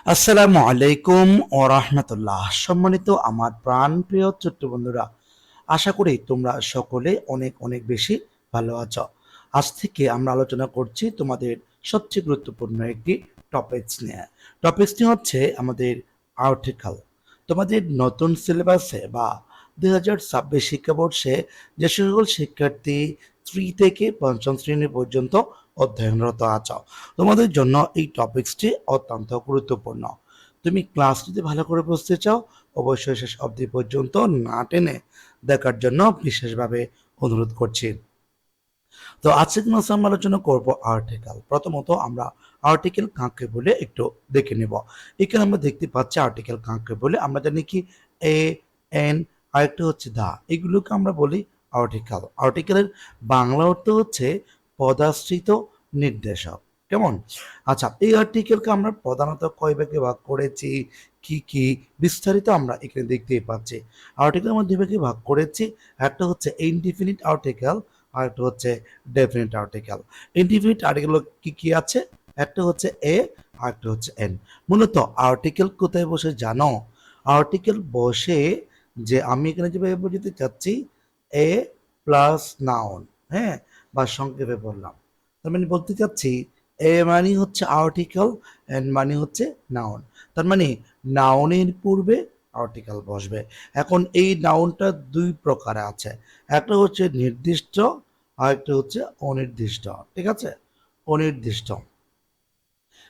আসসালামু আলাইকুম ও রাহমাতুল্লাহ। সম্মানিত আমার প্রাণপ্রিয় ছোট্ট বন্ধুরা, আশা করি তোমরা সকলে অনেক অনেক বেশি ভালো আছো। আজ থেকে আমরা আলোচনা করছি তোমাদের সবচেয়ে গুরুত্বপূর্ণ একটি টপিকস নিয়ে। টপিকসটি হচ্ছে আমাদের আর্টিকেল। তোমাদের নতুন সিলেবাসে বা 2026 শিক্ষাবর্ষে যে সকল শিক্ষার্থী 3 থেকে পঞ্চম শ্রেণী পর্যন্ত অধ্যয়নরত আছো, তোমাদের জন্য এই টপিকসটি অত্যন্ত গুরুত্বপূর্ণ। তুমি ক্লাস যদি ভালো করে বুঝতে চাও, অবশ্যই শেষ অবধি পর্যন্ত না টেনে দেখার জন্য বিশেষভাবে অনুরোধ করছি। তো আজকে ক্লাসে আমরা আলোচনা করব আর্টিকেল। প্রথমত আমরা আর্টিকেল কাকে বলে একটু দেখে নেব। এখানে আমরা দেখতে পাচ্ছি আর্টিকেল কাকে বলে। আমরা জানি কি এ, এন, আরেকটা হচ্ছে দা, এগুলোকে আমরা বলি আর্টিকেল। আর্টিকেলের বাংলা অর্থ হচ্ছে পদাশ্রিত নির্দেশক। কেমন? আচ্ছা, এই আর্টিকেলকে আমরা প্রধানত কয় ভাগে ভাগ করেছি, কি কি বিস্তারিত আমরা এখানে দেখতেই পাচ্ছি। আর্টিকেল আমরা দুই ভাগে ভাগ করেছি। একটা হচ্ছে ইনডিফিনিট আর্টিকেল, আর একটা হচ্ছে ডেফিনিট আর্টিকেল। ইনডিফিনিট আর্টিকেল কি কি আছে? একটা হচ্ছে এ, আর একটা হচ্ছে এন। মূলত আর্টিকেল কোথায় বসে জানো? আর্টিকেল বসে, যে আমি এখানে যেভাবে বোঝাতে চাচ্ছি, এ প্লাস নাউন, হ্যাঁ, বা সংক্ষেপে বললাম। তার মানে বলতে চাচ্ছি এ মানে হচ্ছে আর্টিকেল, এন মানে হচ্ছে নাউন। তার মানে নাউনের পূর্বে আর্টিকেল বসবে। এখন এই নাউনটা দুই প্রকারে আছে, একটা হচ্ছে নির্দিষ্ট, আর একটা হচ্ছে অনির্দিষ্ট। ঠিক আছে, অনির্দিষ্ট।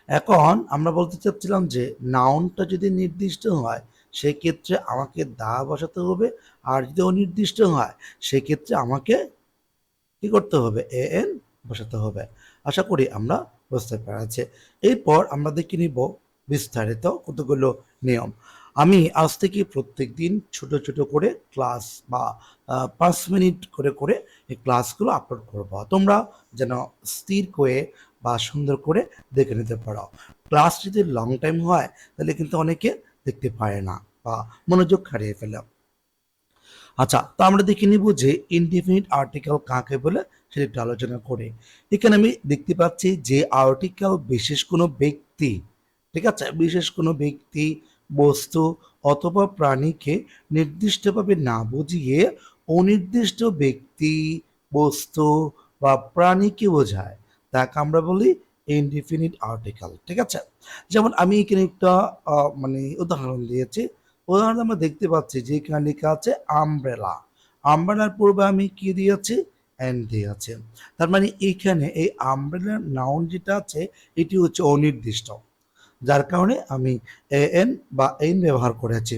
এখন আমরা বলতে চাচ্ছিলাম যে নাউনটা যদি নির্দিষ্ট হয় সেক্ষেত্রে আমাকে দা বসাতে হবে, আর যদি অনির্দিষ্ট হয় সেক্ষেত্রে আমাকে কি করতে হবে? এ এন বসাতে হবে। আশা করি আমরা বুঝতে পেরেছি। এরপর আমরা দেখে নিব বিস্তারিত কতগুলো নিয়ম। আমি আজ থেকে প্রত্যেক দিন ছোট ছোট করে ক্লাস বা 5 মিনিট করে করে এই ক্লাসগুলো আপলোড করব, তোমরা যেন স্থির করে বা সুন্দর করে দেখে নিতে পারো। ক্লাস যদি লং টাইম হয় তাহলে কিন্তু অনেকে দেখতে পারে না বা মনোযোগ হারিয়ে ফেলে। আচ্ছা, তো আমরা দেখে নিব যে ইনডিফিনিট আর্টিকেল কাকে বলে সেটা একটু আলোচনা করে। এখানে আমি দেখতে পাচ্ছি যে আর্টিকেল বিশেষ কোনো ব্যক্তি, ঠিক আছে, বিশেষ কোনো ব্যক্তি, বস্তু অথবা প্রাণীকে নির্দিষ্টভাবে না বুঝিয়ে অনির্দিষ্ট ব্যক্তি, বস্তু বা প্রাণীকে বোঝায়, তাকে আমরা বলি ইনডিফিনিট আর্টিকেল। ঠিক আছে, যেমন আমি এখানে একটা মানে উদাহরণ দিয়েছি। উদাহরণে আমরা দেখতে পাচ্ছি যে এখানে লেখা আছে আমব্রেলা। আমব্রেলার পূর্বে আমি কি দিয়েছি? এন দিয়েছি। তার মানে এখানে এই আমব্রেলার নাউন যেটা আছে এটি হচ্ছে অনির্দিষ্ট, যার কারণে আমি এ এন বা এন ব্যবহার করেছি।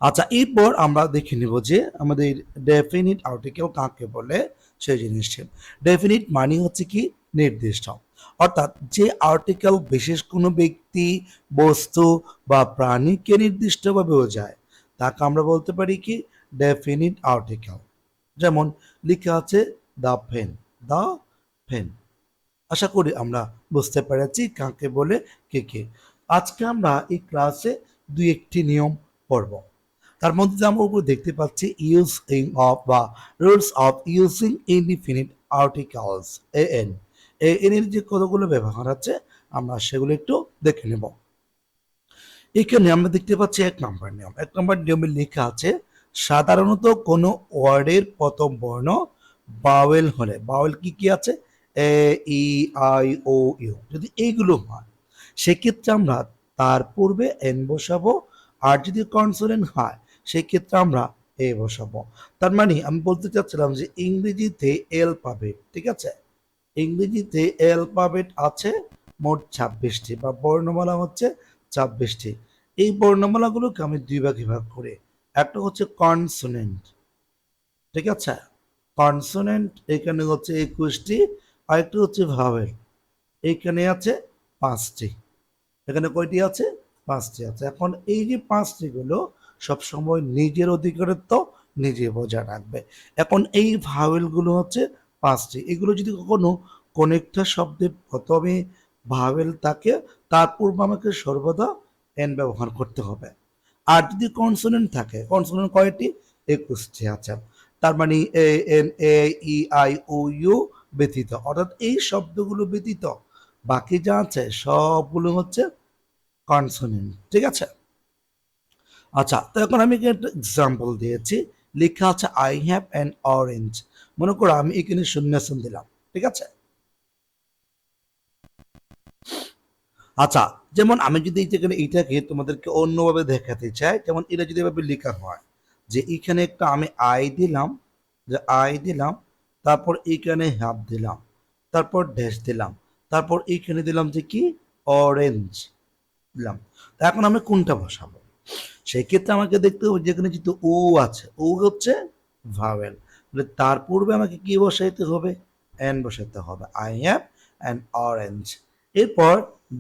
আচ্ছা, এরপর আমরা দেখে নিব যে আমাদের ডেফিনিট আর্টিকেল কাকে বলে সেই জিনিসটি। ডেফিনিট মানে হচ্ছে কি? নির্দিষ্ট। অর্থাৎ যে আর্টিকেল বিশেষ কোনো ব্যক্তি, বস্তু বা প্রাণীকে নির্দিষ্টভাবে বোঝায় তাকে আমরা বলতে পারি কি? Definite article. যেমন লেখা আছে দ্য পেন, দ্য পেন। আশা করি আমরা বুঝতে পেরেছি কাকে বলে কে কে। আজকে আমরা এই ক্লাসে দুই একটি নিয়ম পড়ব। তার মধ্যে যে আমরা উপরে দেখতে পাচ্ছি ইউজিং অফ বা rules of using indefinite articles, AN. AN এর যে কতগুলো ব্যবহার আছে আমরা সেগুলো একটু দেখে নেব। এখানে আমরা দেখতে পাচ্ছি এক নম্বর নিয়ম। এক নম্বর নিয়মে লেখা আছে সাধারণত কোনো ওয়ার্ডের প্রথম বর্ণ বাওয়েল হলে, বাওয়েল কি কি আছে? এ, ই, আই, ও, ইউ, যদি এইগুলো হয় সেক্ষেত্রে আমরা তার পূর্বে এন বসাবো, আর যদি কনসোনেন্ট হয় সেক্ষেত্রে আমরা এ বসাবো। তার মানে আমি বলতে চাচ্ছিলাম যে ইংরেজিতে অ্যালফাবেট, ঠিক আছে, ইংরেজিতে অ্যালফাবেট আছে মোট 26টি, বা বর্ণমালা হচ্ছে 26টি। এই বর্ণমালাগুলোকে আমি দুই ভাগে ভাগ করি। একটা হচ্ছে কনসোনেন্ট, ঠিক আছে, কনসোনেন্ট এখানে হচ্ছে 21টি, আর একটা হচ্ছে ভাওয়েল, এইখানে আছে 5টি। এখানে কয়টি আছে? 5টি আছে। এখন এই যে 5টি গুলো সবসময় নিজের অধিকারত্ব নিজে বজায় রাখবে। এখন এই ভাওয়েল গুলো হচ্ছে 5টি। এগুলো যদি কখনো কোন একটা শব্দে প্রথমে ভাওয়েল থাকে তার পূর্বে আমাকে সর্বদা এন ব্যবহার করতে হবে। আর যদি কনসোনেন্ট থাকে, কনসোনেন্ট কয়টি? 21টি আছে। তার মানে A, N, A, E, I, O, U ব্যতীত, অর্থাৎ এই শব্দগুলো ব্যতীত বাকি যা আছে সবগুলো হচ্ছে কনসোনেন্ট, ঠিক আছে। আচ্ছা, তো এখন আমি এখানে একটা এক্সাম্পল দিয়েছি, লেখা আছে আই হ্যাভ অ্যান অরেঞ্জ। মনে করো আমি এখানে শূন্যস্থান দিলাম, ঠিক আছে। আচ্ছা, যেমন আমি যদি যেখানে এইটাকে তোমাদেরকে অন্যভাবে দেখাতে চাই, যেমন এটা যদি এভাবে লেখা হয় যে এখানে একটা আমি আই দিলাম, যে আই দিলাম, তারপর এইখানে হ্যাভ দিলাম, তারপর ড্যাশ দিলাম, তারপর এইখানে দিলাম যে কি অরেঞ্জ দিলাম। তা এখন আমি কোনটা বসাবো? সেই ক্ষেত্রে আমাকে দেখতে হবে যেখানে যেহেতু ও আছে, ও হচ্ছে ভাওয়েল, তার পূর্বে আমাকে কি বসাইতে হবে? এন বসাইতে হবে। I have an orange. এরপর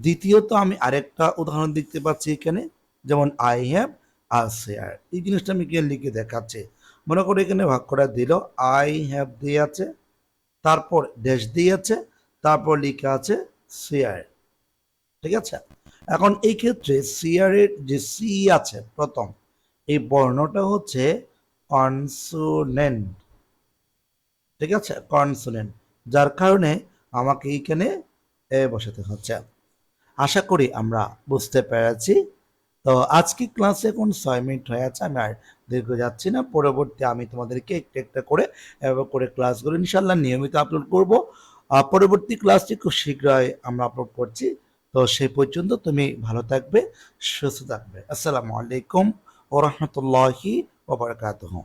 দ্বিতীয়ত আমি আরেকটা উদাহরণ দেখতে পাচ্ছি এখানে, যেমন আই হ্যাভ আ চেয়ার। এই জিনিসটা আমি এখানে লিখে দেখাচ্ছি। মনে করো এখানে ভাগ করা দিল, আই হ্যাভ দিয়ে আছে, তারপর ড্যাশ দিয়ে আছে, তারপর লিখা আছে চেয়ার, ঠিক আছে। এখন এই ক্ষেত্রে সিয়ারের যে সি আছে প্রথম, এই বর্ণটা হচ্ছে কনসোনেন্ট, ঠিক আছে, কনসোনেন্ট, যার কারণে আমাকে এইখানে এ বসাতে হচ্ছে। আশা করি আমরা বুঝতে পেরেছি। তো আজকে ক্লাসে এখন 6 মিনিট হয়ে আছে, আমি আর দীর্ঘ যাচ্ছি না। পরবর্তী আমি তোমাদেরকে একটা একটা করে এভাবে করে ক্লাসগুলো ইনশাল্লাহ নিয়মিত আপলোড করব। পরবর্তী ক্লাসটি খুব শীঘ্রই আমরা আপলোড করছি। তো সেই পর্যন্ত তুমি ভালো থাকবে, সুস্থ থাকবে। আসসালামু আলাইকুম ওয়া রাহমাতুল্লাহি ওয়া বারাকাতুহু।